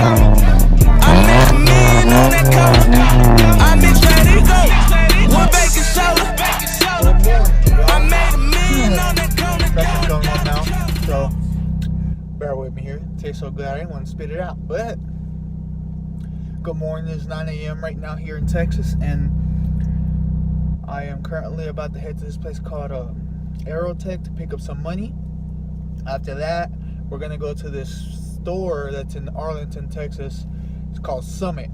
I made a million on that cover. I bitch ready to go. One bacon soda. I made a million on that cover. Nothing's going on now, so bear with me here. It tastes so good, I didn't want to spit it out. But good morning. It's 9 a.m. right now here in Texas, and I am currently about to head to this place called Aerotech to pick up some money. After that, we're gonna go to this store that's in Arlington, Texas. It's called Summit.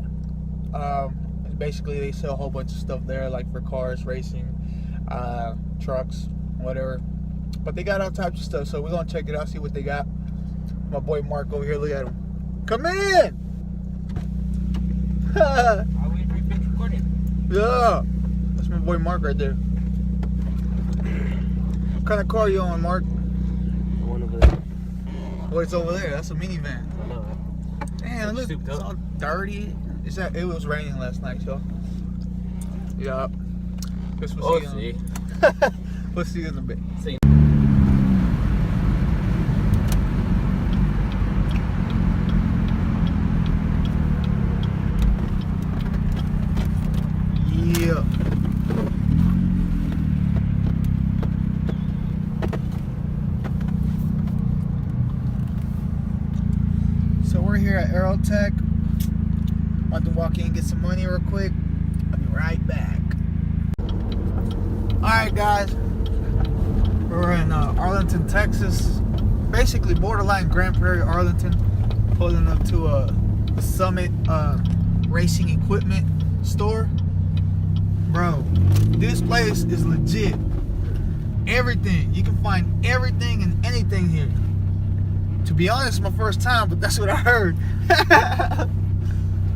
Basically, they sell a whole bunch of stuff there, like for cars, racing, trucks, whatever. But they got all types of stuff, so we're gonna check it out, see what they got. My boy Mark over here, look at him. Come in! We've been recording. Yeah, that's my boy Mark right there. What kind of car you on, Mark? The one over there. Oh, it's over there. That's a minivan. I know. Damn, look, it's all dirty. It was raining last night, y'all. Yeah. Guess we'll see. We'll see you in a bit. See. Yeah. So we're here at Aerotech. About to walk in and get some money real quick. I'll be right back. Alright guys. We're in Arlington, Texas. Basically borderline Grand Prairie, Arlington. Pulling up to a Summit racing equipment store. Bro, this place is legit. Everything. You can find everything and anything here. To be honest, it's my first time, but that's what I heard.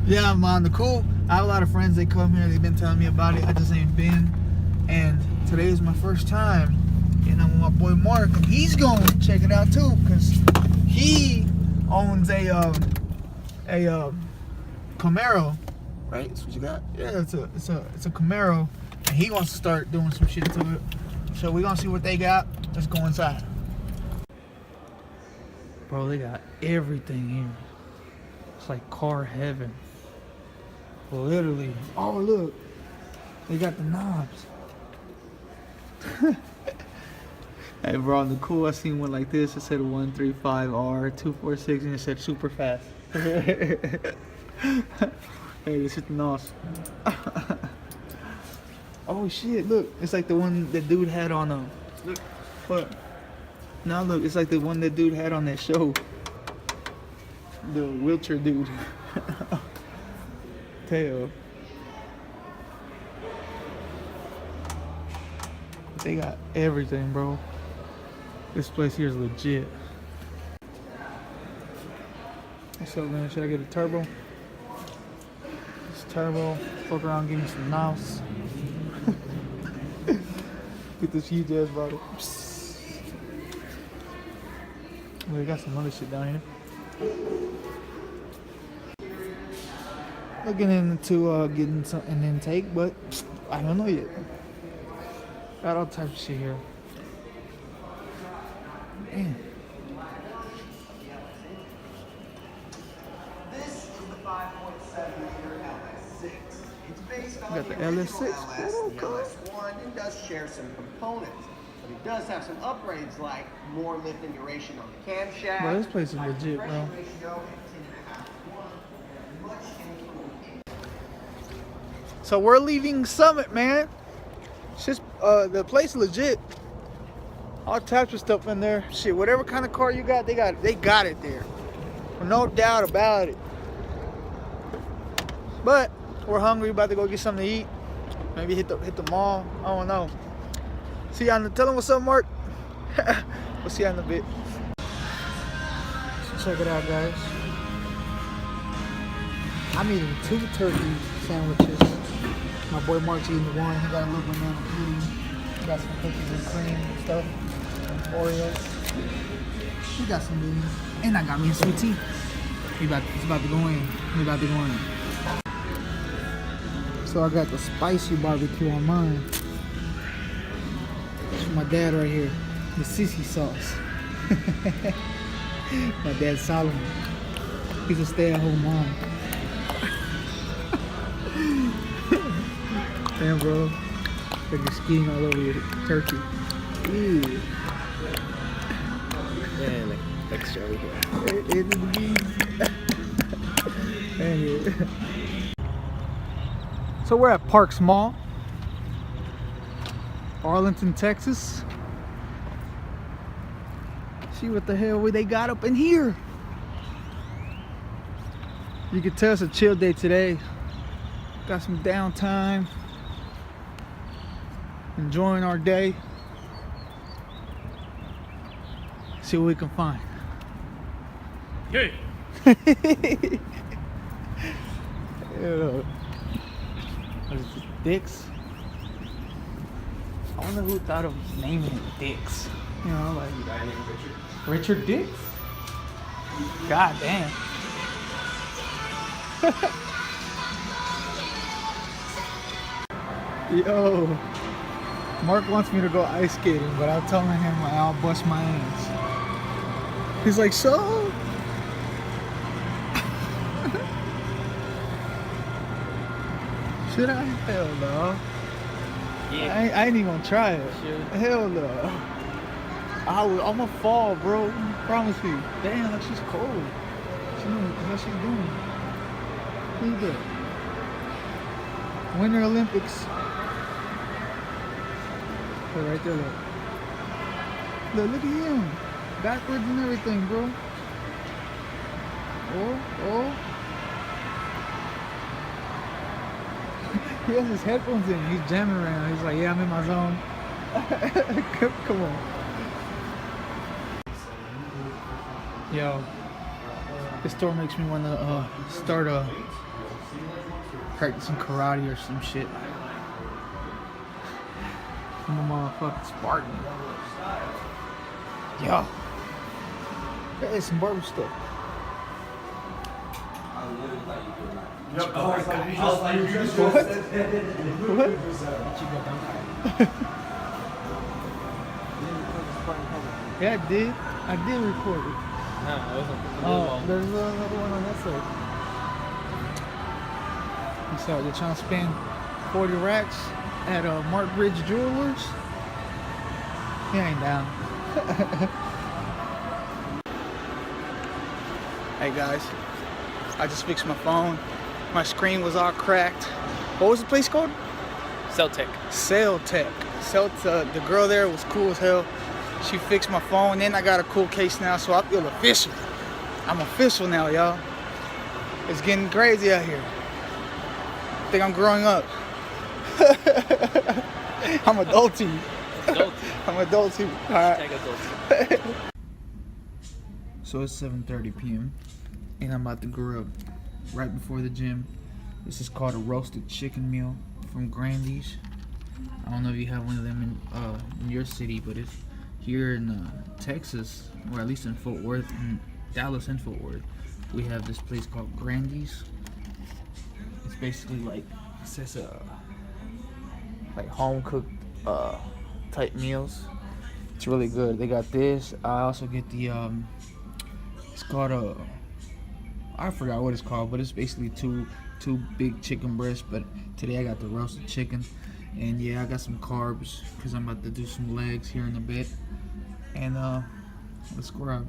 Yeah, I'm on the cool. I have a lot of friends, they come here, they've been telling me about it. I just ain't been. And today is my first time. And I'm with my boy Mark, and he's going to check it out too, because he owns a Camaro. Right? That's what you got? Yeah, it's a Camaro. And he wants to start doing some shit to it. So we're gonna see what they got. Let's go inside. Bro, they got everything here. It's like car heaven. Literally. Oh, look. They got the knobs. Hey, bro, on the cool, I seen one like this. It said 135R246 and it said super fast. Hey, this is nice. Oh shit, look. It's like the one that dude had on look, what? Now look, it's like the one that dude had on that show. The wheelchair dude. Tail. They got everything, bro. This place here is legit. So man, should I get a turbo? This turbo. Fuck around, give me some knobs. Get this huge ass bottle. Well, they got some other shit down here. Looking into getting an intake, but I don't know yet. Got all types of shit here. Man. This is the 5.7 liter LS6. It's based on Got the the original LS6. LS and the LS1 and does share some components. But it does have some upgrades like more lift and duration on the camshaft. Bro, this place is legit, bro. Ratio at 10.5:1. Much improved. So we're leaving Summit, man. It's just the place is legit. All types of stuff in there. Shit, whatever kind of car you got, they got it there. No doubt about it. But we're hungry, about to go get something to eat. Maybe hit the mall. I don't know. See you tell them what's up, Mark. We'll see you in a bit. So check it out, guys. I'm eating 2 turkey sandwiches. My boy Mark's eating one. He got a little banana pudding. Got some cookies and cream and stuff. Oreos. He got some beans. And I got me a sweet tea. It's about to go in. We about to go in. So I got the spicy barbecue on mine. It's for my dad right here. The sissy sauce. My dad Solomon. He's a stay-at-home mom. Damn, bro. Like you're skiing all over your turkey. Ew. Yeah, like extra over here. Into the bees. So we're at Parks Mall, Arlington, Texas. See what the hell they got up in here. You can tell it's a chill day today. Got some downtime. Enjoying our day. See what we can find. Hey. Ew. What is it, Dicks? I wonder who thought of naming it Dicks. You know, like Richard Dicks? God damn. Yo, Mark wants me to go ice skating, but I'm telling him I'll bust my ass. He's like, so? Should I? Hell no. Yeah. I ain't even gonna try it. Sure. Hell no. I'm gonna fall, bro. I promise you. Damn, like she's cold. She knows what she's doing. Look at that. Winter Olympics. Look right there, look. Look at him. Backwards and everything, bro. Oh. He has his headphones in. He's jamming around. He's like, yeah, I'm in my zone. Come on. Yo, this store makes me want to start practicing karate or some shit. I'm a motherfucking Spartan. Yo, there's some barber stuff. What? Yeah, I did. I did record it. Nah, it wasn't. Oh, there's another one on that side. So they're trying to spend 40 racks at Mark Ridge Jewelers. He ain't down. Hey guys, I just fixed my phone. My screen was all cracked. What was the place called? Celtech. Celtech. The girl there was cool as hell. She fixed my phone. Then I got a cool case now, so I feel official. I'm official now, y'all. It's getting crazy out here. I think I'm growing up. I'm adulting. I'm adulting. All right. So it's 7:30 p.m. and I'm about to grill right before the gym. This is called a roasted chicken meal from Grandy's. I don't know if you have one of them in your city, but it's here in Texas, or at least in Fort Worth, in Dallas and Fort Worth, we have this place called Grandy's. It's basically like, it says like home cooked type meals. It's really good. They got this. I also get the it's called I forgot what it's called, but it's basically two big chicken breasts. But today I got the roasted chicken, and yeah, I got some carbs because I'm about to do some legs here in a bit. And let's grab.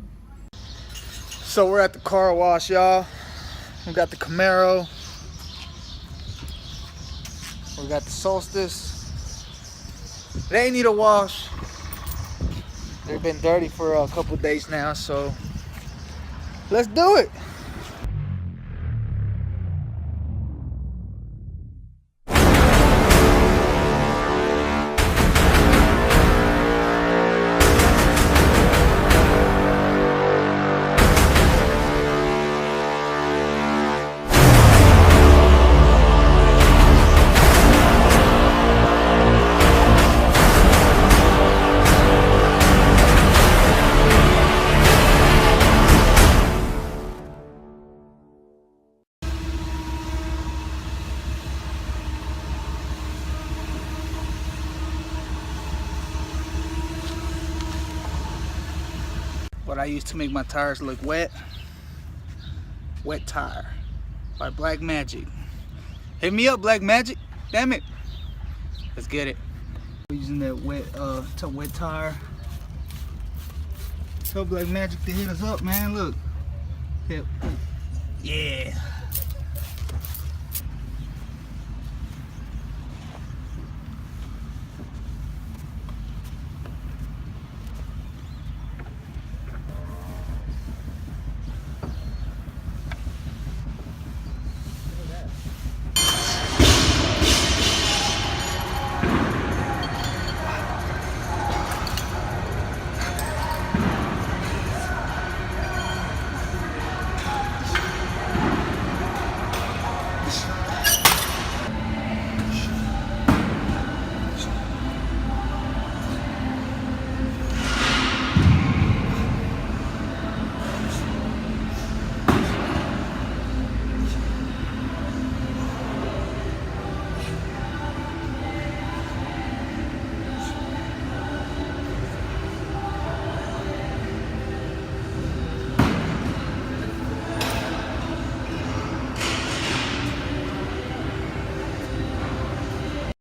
So we're at the car wash, y'all. We got the Camaro. We got the Solstice. They need a wash. They've been dirty for a couple days now, so let's do it. What I use to make my tires look wet. Wet Tire by Black Magic. Hit me up, Black Magic. Damn it. Let's get it. Using that wet tire. Tell Black Magic to hit us up, man. Look. Yeah.